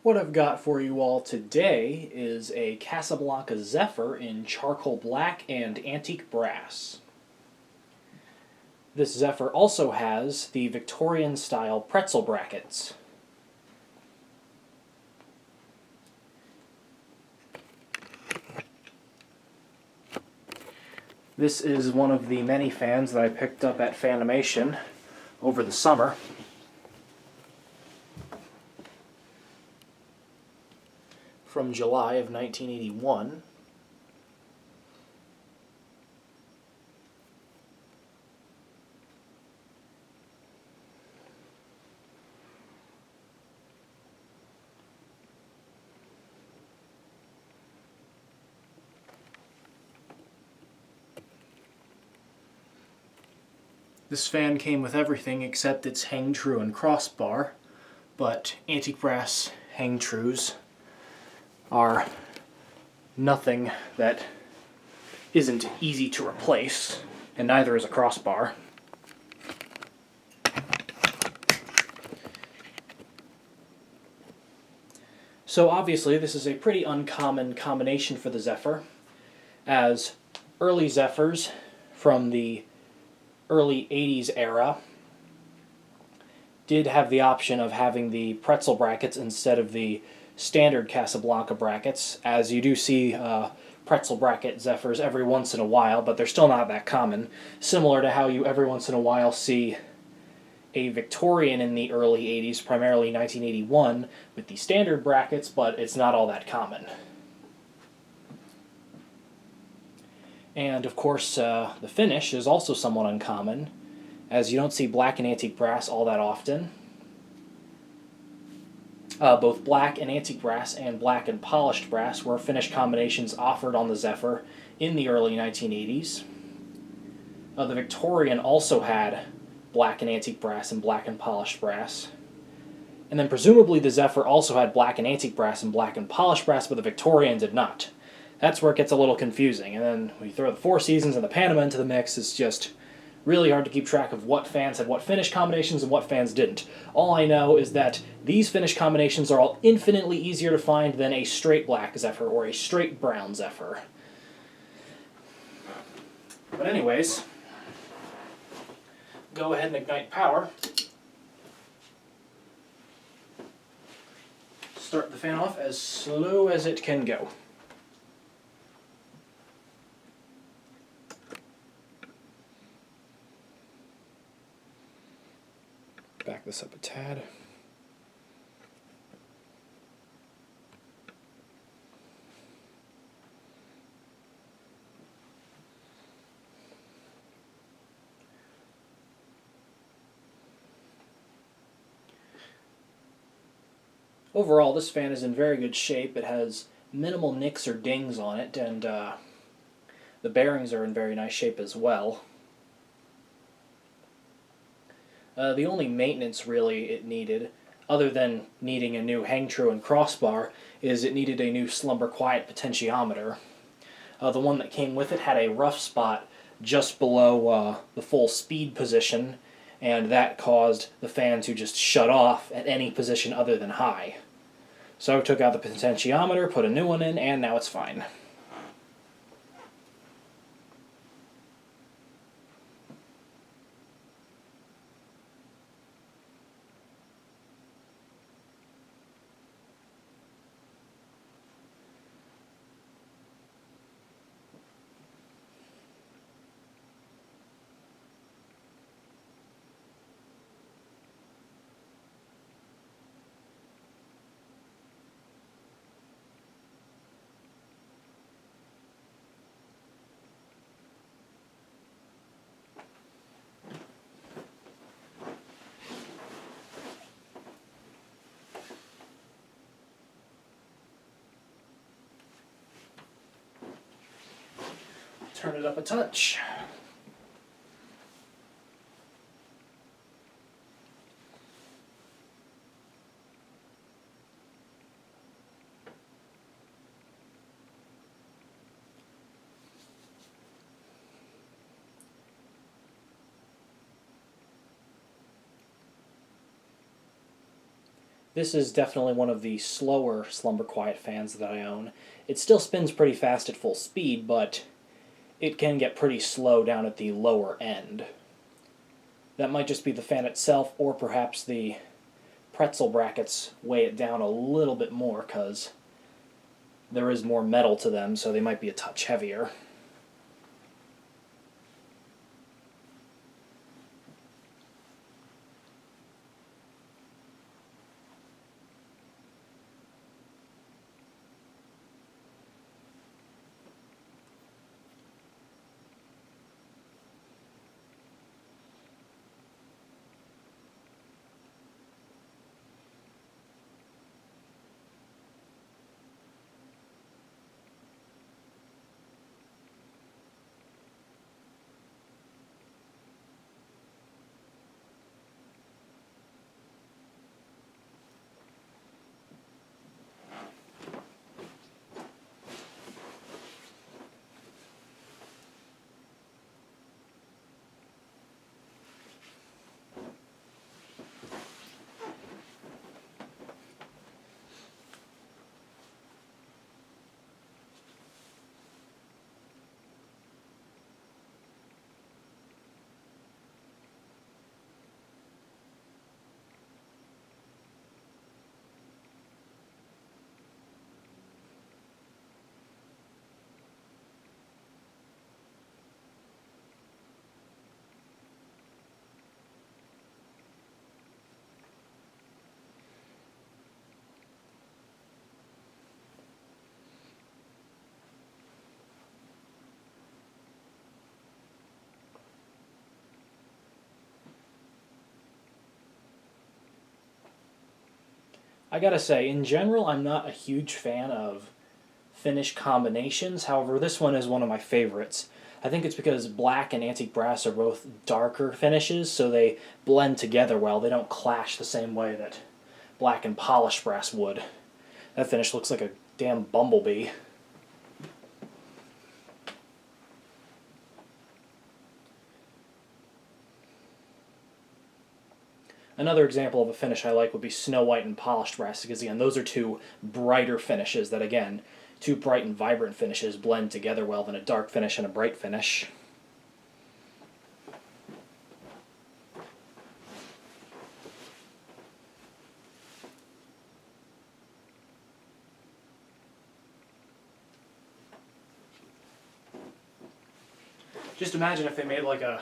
What I've got for you all today is a Casablanca Zephyr in charcoal black and antique brass. This Zephyr also has the Victorian style pretzel brackets. This is one of the many fans that I picked up at Fanimation over the summer. From July of 1981. This fan came with everything except its hangtru and crossbar, but antique brass hangtrus are nothing that isn't easy to replace, and neither is a crossbar. So obviously this is a pretty uncommon combination for the Zephyr, as early Zephyrs from the early 80s era did have the option of having the pretzel brackets instead of the standard Casablanca brackets, as you do see pretzel bracket Zephyrs every once in a while, but they're still not that common, similar to how you every once in a while see a Victorian in the early 80s, primarily 1981, with the standard brackets, but it's not all that common. And of course, the finish is also somewhat uncommon, as you don't see black and antique brass all that often. Both black and antique brass and black and polished brass were finish combinations offered on the Zephyr in the early 1980s. The Victorian also had black and antique brass and black and polished brass. And then presumably the Zephyr also had black and antique brass and black and polished brass, but the Victorian did not. That's where it gets a little confusing. And then when you throw the Four Seasons and the Panama into the mix, it's just really hard to keep track of what fans had what finish combinations and what fans didn't. All I know is that these finish combinations are all infinitely easier to find than a straight black Zephyr or a straight brown Zephyr. But anyways, go ahead and ignite power. Start the fan off as slow as it can go. Back this up a tad. Overall, this fan is in very good shape. It has minimal nicks or dings on it, and the bearings are in very nice shape as well. The only maintenance really it needed, other than needing a new hangtru and crossbar, is it needed a new slumber quiet potentiometer. The one that came with it had a rough spot just below the full speed position, and that caused the fan to just shut off at any position other than high. So I took out the potentiometer, put a new one in, and now it's fine. Turn it up a touch. This is definitely one of the slower Slumber Quiet fans that I own. It still spins pretty fast at full speed, but it can get pretty slow down at the lower end. That might just be the fan itself, or perhaps the pretzel brackets weigh it down a little bit more because there is more metal to them, so they might be a touch heavier. I gotta say, in general, I'm not a huge fan of finish combinations. However, this one is one of my favorites. I think it's because black and antique brass are both darker finishes, so they blend together well. They don't clash the same way that black and polished brass would. That finish looks like a damn bumblebee. Another example of a finish I like would be snow white and polished brass, because again, those are two brighter finishes that, again, two bright and vibrant finishes blend together well than a dark finish and a bright finish. Just imagine if they made like a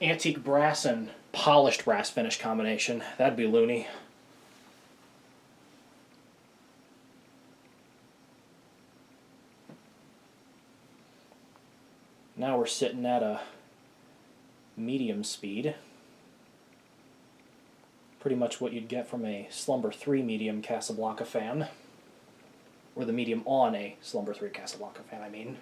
antique brass and polished brass finish combination. That'd be loony. Now we're sitting at a medium speed. Pretty much what you'd get from a Slumber 3 medium Casablanca fan. Or the medium on a Slumber 3 Casablanca fan, I mean.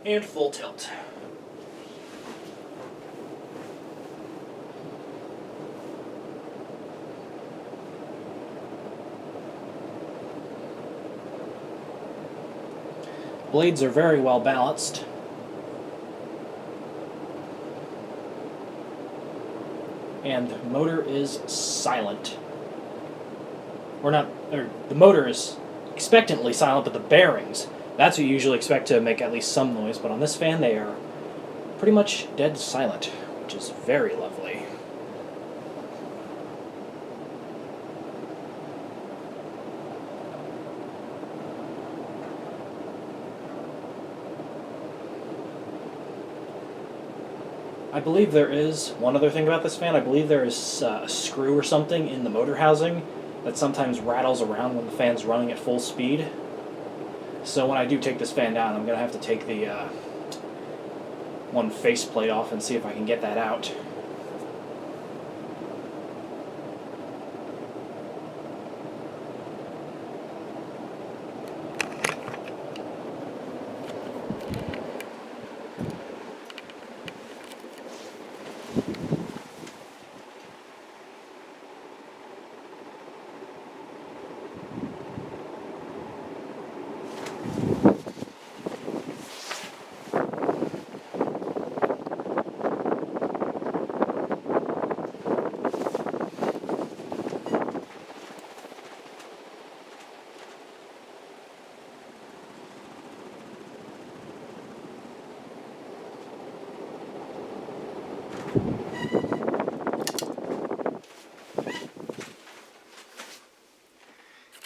and full tilt. Blades are very well balanced. And the motor is silent. The motor is expectantly silent, but the bearings, that's what you usually expect to make at least some noise, but on this fan they are pretty much dead silent, which is very lovely. I believe there is one other thing about this fan. I believe there is a screw or something in the motor housing that sometimes rattles around when the fan's running at full speed. So when I do take this fan down, I'm going to have to take the one faceplate off and see if I can get that out.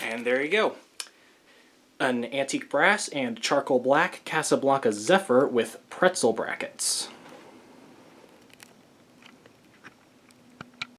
And there you go. An antique brass and charcoal black Casablanca Zephyr with pretzel brackets.